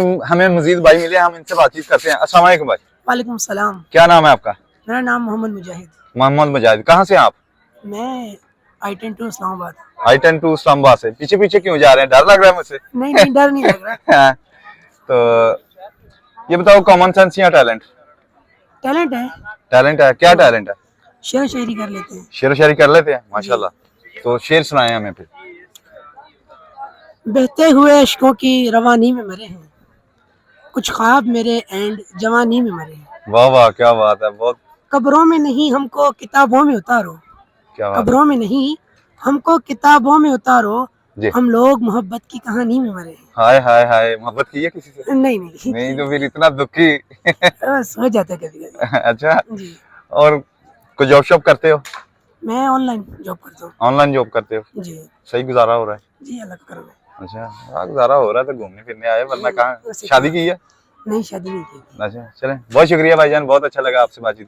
हमें मजीद भाई मिले, हम इनसे बातचीत करते हैं। अस्सलाम वालेकुम भाई। वालेकुम सलाम। क्या नाम है आपका? मेरा नाम मोहम्मद मुजाहिद। मोहम्मद मुजाहिद। कहाँ से हैं आप? मैं I-10 to Islamabad. I-10 to Islamabad से। पीछे पीछे क्यों जा रहे हैं? डर लग रहा है मुझसे। नहीं नहीं, डर नहीं लग रहा। तो ये बताओ, कॉमन सेंस या टैलेंट? टैलेंट है। टैलेंट है। क्या टैलेंट है? शेर शायरी कर लेते हैं। शेर शायरी कर लेते हैं, माशाल्लाह। तो शेर सुनाए हमें फिर। बहते हुए इश्कों की रवानी में मरे हैं, कुछ ख्वाब मेरे एंड जवानी में मरे हैं। वाह वाह, क्या बात है, बहुत कब्रों में नहीं हमको किताबों में उतारो, क्या बात कब्रों में नहीं हमको किताबों में उतारो, जी। हम लोग मोहब्बत की कहानी में मरे हैं। हाय हाय हाय, मोहब्बत की है किसी से? नहीं नहीं नहीं तो फिर इतना दुखी। बस हो जाता है कभी कभी। अच्छा। जी। और कोई जॉब शॉप करते हो? मैं ऑनलाइन जॉब करता हूँ। ऑनलाइन जॉब करते हो? जी सही गुजारा हो रहा है? जी, अल्लाह का करम है। अच्छा, हाँ गुजारा हो रहा है तो घूमने फिरने आए, वरना कहाँ? शादी की है? नहीं, शादी नहीं की। अच्छा चलें, बहुत शुक्रिया भाईजान, बहुत अच्छा लगा आपसे बातचीत करके।